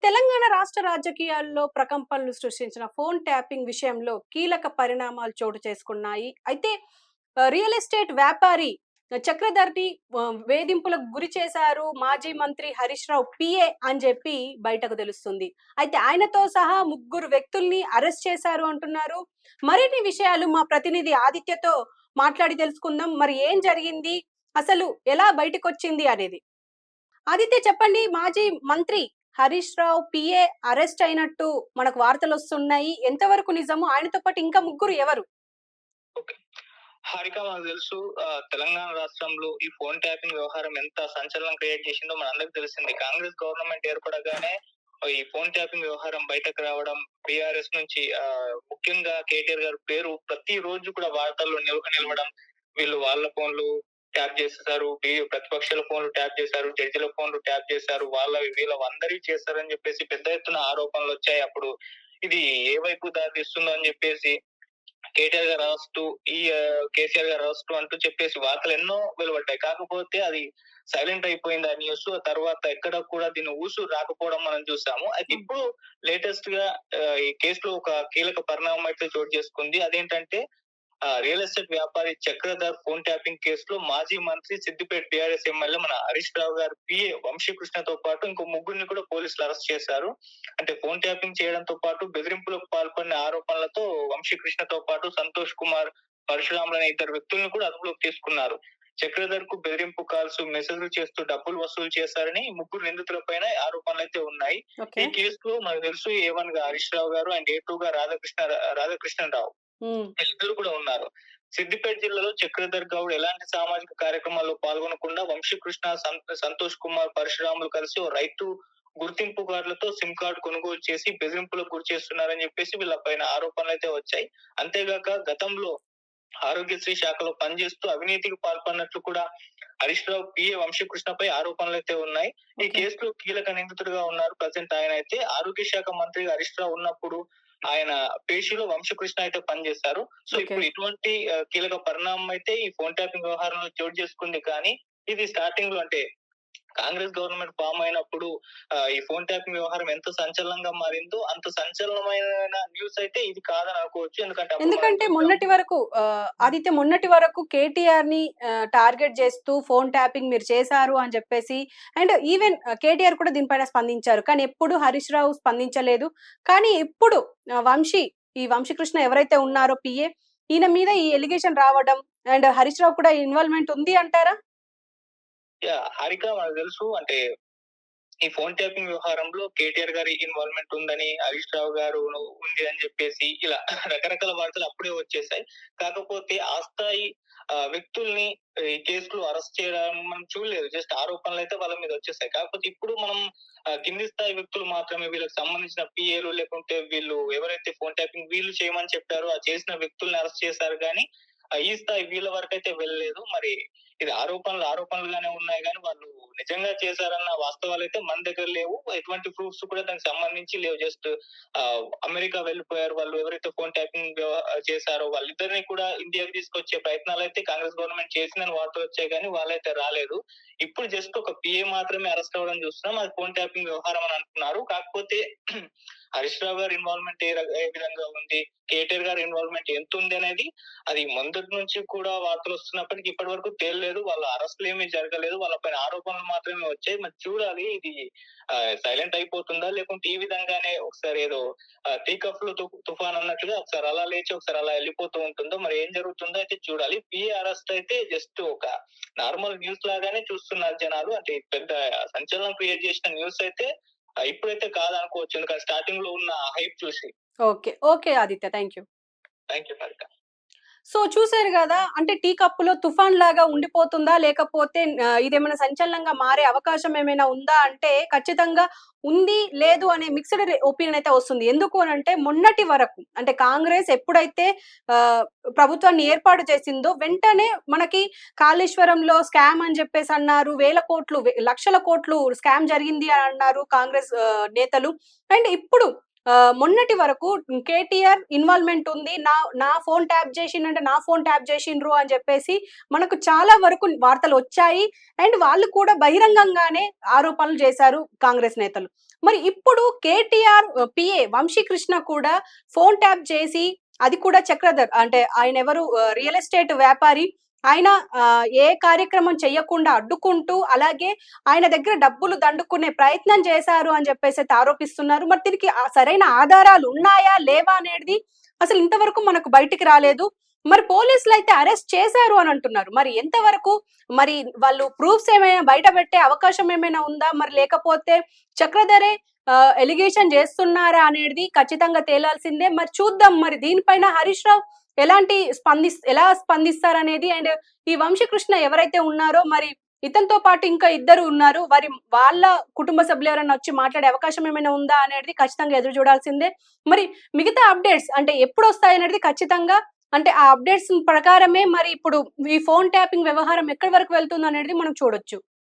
తెలంగాణ రాష్ట్ర రాజకీయాల్లో ప్రకంపనలు సృష్టించిన ఫోన్ ట్యాపింగ్ విషయంలో కీలక పరిణామాలు చోటు చేసుకున్నాయి. అయితే రియల్ ఎస్టేట్ వ్యాపారి చక్రధర్‌ని వేధింపులకు గురి చేశారు మాజీ మంత్రి హరీష్ రావు పీఏ అని చెప్పి బయటకు తెలుస్తుంది. అయితే ఆయనతో సహా ముగ్గురు వ్యక్తుల్ని అరెస్ట్ చేశారు అంటున్నారు. మరిన్ని విషయాలు మా ప్రతినిధి ఆదిత్యతో మాట్లాడి తెలుసుకుందాం. మరి ఏం జరిగింది? అసలు ఎలా బయటకొచ్చింది అనేది. ఆదిత్య చెప్పండి. మాజీ మంత్రి హరీష్ రావు పీఏ అరెస్ట్ అయినట్టు మనకు వార్తలొస్తున్నాయి. ఎంతవరకు నిజము? ఆయనతో పాటు ఇంకా ముగ్గురు ఎవరు? ఓకే. హారిక మనకు తెలుసు తెలంగాణ రాష్ట్రంలో ఈ ఫోన్ ట్యాపింగ్ వ్యవహారం ఎంత సంచలనం క్రియేట్ చేసిందో మనందరికి తెలిసింది. కాంగ్రెస్ గవర్నమెంట్ ఏర్పడగానే ఈ ఫోన్ ట్యాపింగ్ వ్యవహారం బయటకు రావడం, బీఆర్ఎస్ నుంచి ముఖ్యంగా కేటీఆర్ గారి పేరు ప్రతి రోజు కూడా వార్తల్లో నిలవడం. వీళ్ళు వాళ్ళ ఫోన్లు ట్యాప్ చేసేసారు. ప్రతిపక్షాల ఫోన్లు ట్యాప్ చేశారు. జడ్జిల ఫోన్లు ట్యాప్ చేశారు. వాళ్ళవి వీళ్ళవందరివి చేశారని చెప్పేసి పెద్ద ఎత్తున ఆరోపణలొచ్చాయి. అప్పుడు ఇది ఏ వైపు దారితీస్తుందో అని చెప్పేసి కేటీఆర్ గారు అరెస్టు, ఈ కేసీఆర్ గారు అరెస్టు అంటూ చెప్పేసి వార్తలెన్నో వెలువడ్డాయి. కాకపోతే అది సైలెంట్ అయిపోయింది ఆ న్యూస్. ఆ తర్వాత ఎక్కడ కూడా దీని ఊసు రాకపోవడం మనం చూసాము. అయితే ఇప్పుడు లేటెస్ట్‌గా ఈ కేసులో ఒక కీలక పరిణామం అయితే చోటు చేసుకుంది. అదేంటంటే రియల్ ఎస్టేట్ వ్యాపారి చక్రధర్ ఫోన్ ట్యాపింగ్ కేసులో మాజీ మంత్రి సిద్దిపేట టీఆర్ఎస్ ఎమ్మెల్యే మన హరీష్ రావు గారి పీఏ వంశీకృష్ణతో పాటు ఇంకో ముగ్గురిని కూడా పోలీసులు అరెస్ట్ చేశారు. అంటే ఫోన్ ట్యాపింగ్ చేయడంతో పాటు బెదిరింపులకు పాల్పడిన ఆరోపణలతో వంశీకృష్ణతో పాటు సంతోష్ కుమార్, పరశురాములు అనే ఇద్దరు వ్యక్తులను కూడా అదుపులోకి తీసుకున్నారు. చక్రధర్ కు బెదిరింపు కాల్స్, మెసేజ్‌లు చేస్తూ డబ్బులు వసూలు చేశారని ముగ్గురు నిందితులపైన ఆరోపణలైతే ఉన్నాయి. ఓకే. ఈ కేసులో మనకు తెలుసు ఏ1 గా హరీష్ రావు గారు అండ్ ఏ2 గా రాధాకృష్ణరావు హ్మ్. వీళ్ళిద్దరు కూడా ఉన్నారు. సిద్దిపేట జిల్లాలో చక్రధర్ గౌడ్ ఎలాంటి సామాజిక కార్యక్రమాల్లో పాల్గొనకుండా వంశీకృష్ణ, సంతోష్ కుమార్, పరశురాములు కలిసి ఓ రైతు గుర్తింపు కార్డులతో సిమ్ కార్డ్ కొనుగోలు చేసి బెదిరింపులకు గురి చేస్తున్నారని చెప్పేసి వీళ్ళపైన ఆరోపణలైతే వచ్చాయి. అంతేగాక గతంలో ఆరోగ్యశ్రీ శాఖలో పనిచేస్తూ అవినీతికి పాల్పడినట్లు కూడా హరీష్ రావు పీఏ వంశీకృష్ణపై ఆరోపణలైతే ఉన్నాయి. ఈ ఓకే. కేసులో కీలక నిందితుడిగా ఉన్నారు. ప్రజెంట్ ఆయనైతే ఆరోగ్య శాఖ మంత్రిగా హరీష్ రావు ఉన్నప్పుడు ఆయన పేషిలో వంశకృష్ణ అయితే పనిచేశారు. So okay. ఇప్పుడు ఇటువంటి కీలక పరిణామం అయితే ఈ ఫోన్ ట్యాపింగ్ వ్యవహారంలో చోటు చేసుకుంది. కానీ ఇది స్టార్టింగ్ లో అంటే కాంగ్రెస్ గవర్నమెంట్ ఫార్మ్ అయినప్పుడు ఈ ఫోన్ ట్యాపింగ్ వ్యవహారం ఎంత సంచలనంగా మారిందో అంత సంచలనమైన న్యూస్ అయితే ఇది కాదని అనుకోవచ్చు. ఎందుకంటే అప్పుడు మనం ఎందుకంటే చూసాం. మొన్నటి వరకు ఆదిత్య మొన్నటి వరకు కేటీఆర్‌ని టార్గెట్ చేస్తూ ఫోన్ ట్యాపింగ్ మీరు చేశారు అని చెప్పేసి అండ్ ఈవెన్ కేటీఆర్ కూడా దీనిపైన స్పందించారు. కానీ ఎప్పుడు హరీష్ రావు స్పందించలేదు. కానీ ఇప్పుడు ఈ వంశీకృష్ణ ఎవరైతే ఉన్నారో పీఏ ఈయన మీద ఈ ఎలిగేషన్ రావడం అండ్ హరీష్ రావు కూడా ఇన్వాల్వ్‌మెంట్ ఉంది అంటారా? హారిక మనకు తెలుసు అంటే ఈ ఫోన్ ట్యాపింగ్ వ్యవహారంలో కేటీఆర్ గారి ఇన్వాల్వ్‌మెంట్ ఉందని, హరీష్ రావు గారు ఉంది అని చెప్పేసి ఇలా రకరకాల వార్తలు అప్పుడే వచ్చేసాయి. కాకపోతే ఆ స్థాయి వ్యక్తుల్ని ఈ కేసులో అరెస్ట్ చేయడం మనం చూడలేదు. జస్ట్ ఆరోపణలైతే వాళ్ళ మీద వచ్చేసాయి. కాకపోతే ఇప్పుడు మనం కింది స్థాయి వ్యక్తులు మాత్రమే వీళ్ళకి సంబంధించిన పీఏలు లేకుంటే వీళ్ళు ఎవరైతే ఫోన్ ట్యాపింగ్ వీళ్ళు చేయమని చెప్పారో ఆ చేసిన వ్యక్తుల్ని అరెస్ట్ చేశారు గానీ ఈ స్థాయి వీళ్ళ వరకైతే వెళ్ళలేదు. మరి ఇది ఆరోపణలుగానే ఉన్నాయి గానీ వాళ్ళు నిజంగా చేశారన్న వాస్తవాలైతే మన దగ్గర లేవు. ఎటువంటి ప్రూఫ్స్ కూడా దానికి సంబంధించి లేవు. జస్ట్ అమెరికా వెళ్ళిపోయారు వాళ్ళు ఎవరైతే ఫోన్ ట్యాపింగ్ చేశారో వాళ్ళిద్దరిని కూడా ఇండియాకి తీసుకొచ్చే ప్రయత్నాలైతే కాంగ్రెస్ గవర్నమెంట్ చేసిందని వార్తలొచ్చాయి గానీ వాళ్ళైతే రాలేదు. ఇప్పుడు జస్ట్ ఒక పీఏ మాత్రమే అరెస్ట్ అవ్వడం చూస్తున్నాం. అది ఫోన్ ట్యాపింగ్ వ్యవహారం అని అంటున్నారు. కాకపోతే హరీష్ రావు గారి ఇన్వాల్వ్‌మెంట్ ఏ విధంగా ఉంది, కేటీఆర్ గారి ఇన్వాల్వ్‌మెంట్ ఎంతుంది అనేది అది మొదటి నుంచి కూడా వార్తలొస్తున్నప్పటికి ఇప్పటి వరకు తేలలేదు. వాళ్ళ అరెస్ట్‌లేమీ జరగలేదు. వాళ్ళ పైన ఆరోపణలు మాత్రమే వచ్చాయి. మరి చూడాలి ఇది సైలెంట్ అయిపోతుందా? లేకుంటే ఈ విధంగానే ఒకసారి ఏదో టీ కప్‌లో తుఫాన్ అన్నట్టుగా ఒకసారి అలా లేచి ఒకసారి అలా ఎళ్ళిపోతూ ఉంటుందో మరి ఏం జరుగుతుందో అయితే చూడాలి. పీఏ అరెస్ట్ అయితే జస్ట్ ఒక నార్మల్ న్యూస్ లాగానే చూస్తున్నారు జనాలు. అంటే పెద్ద సంచలనం క్రియేట్ చేసిన న్యూస్ అయితే ఇప్పుడైతే కాదనుకోవచ్చు. ఎందుకంటే స్టార్టింగ్ లో ఉన్న హైప్ చూసి. Okay. Okay Aditya. Thank you. Thank you Harika. So చూసారు గదా! అంటే టీ కప్పులో తుఫాన్‌లాగా ఉండిపోతుందా? లేకపోతే ఇదేమైనా సంచలనంగా మారే అవకాశం ఏమైనా ఉందా అంటే ఖచ్చితంగా ఉంది, లేదు అనే మిక్స్‌డ్ ఒపీనియన్ అయితే వస్తుంది. ఎందుకు అనంటే మొన్నటి వరకు అంటే కాంగ్రెస్ ఎప్పుడైతే ప్రభుత్వాన్ని ఏర్పాటు చేసిందో వెంటనే మనకి కాళేశ్వరంలో స్కామ్ అని జెప్పేసి అన్నారు. వేల కోట్లు, లక్షల కోట్లు స్కామ్ జరిగింది అని అన్నారు కాంగ్రెస్ నేతలు. అండ్ ఇప్పుడు మొన్నటి వరకు కేటీఆర్ ఇన్వాల్వ్‌మెంట్ ఉంది. నా నా ఫోన్ ట్యాప్ చేసిండంటే నా ఫోన్ ట్యాప్ చేసిండ్రు అని చెప్పేసి మనకు చాలా వరకు వార్తలొచ్చాయి. అండ్ వాళ్ళు కూడా బహిరంగంగానే ఆరోపణలు చేశారు కాంగ్రెస్ నేతలు. మరి ఇప్పుడు కేటీఆర్ పీఏ వంశీకృష్ణ కూడా ఫోన్ ట్యాప్ చేసి అది కూడా చక్రధర్ అంటే ఆయనెవరు రియల్ ఎస్టేట్ వ్యాపారి. ఆయన ఏ కార్యక్రమం చెయ్యకుండా అడ్డుకుంటూ, అలాగే ఆయన దగ్గర డబ్బులు దండుకునే ప్రయత్నం చేశారు అని చెప్పేసైతే ఆరోపిస్తున్నారు. మరి దీనికి సరైన ఆధారాలు ఉన్నాయా? లేవా? అనేది అసలు ఇంతవరకు మనకు బయటికి రాలేదు. మరి పోలీసులైతే అరెస్ట్ చేశారు అని అంటున్నారు. మరి ఎంతవరకు మరి వాళ్ళు ప్రూఫ్స్ ఏమైనా బయట పెట్టే అవకాశం ఏమైనా ఉందా? మరి లేకపోతే చక్రధరే ఎలిగేషన్ చేస్తున్నారా అనేది ఖచ్చితంగా తేలాల్సిందే. మరి చూద్దాం మరి దీనిపైన హరీష్ రావు ఎలా స్పందిస్తారనేది. అండ్ ఈ వంశీకృష్ణ ఎవరైతే ఉన్నారో మరి ఇతనితో పాటు ఇంకా ఇద్దరు ఉన్నారు. వాళ్ళ కుటుంబ సభ్యులు ఎవరైనా వచ్చి మాట్లాడే అవకాశం ఏమైనా ఉందా అనేది ఖచ్చితంగా ఎదురు చూడాల్సిందే. మరి మిగతా అప్డేట్స్ అంటే ఎప్పుడొస్తాయనేది ఖచ్చితంగా అంటే ఆ అప్డేట్స్ ప్రకారమే మరి ఇప్పుడు ఈ ఫోన్ ట్యాపింగ్ వ్యవహారం ఎక్కడి వరకు వెళ్తుందనేది మనం చూడొచ్చు.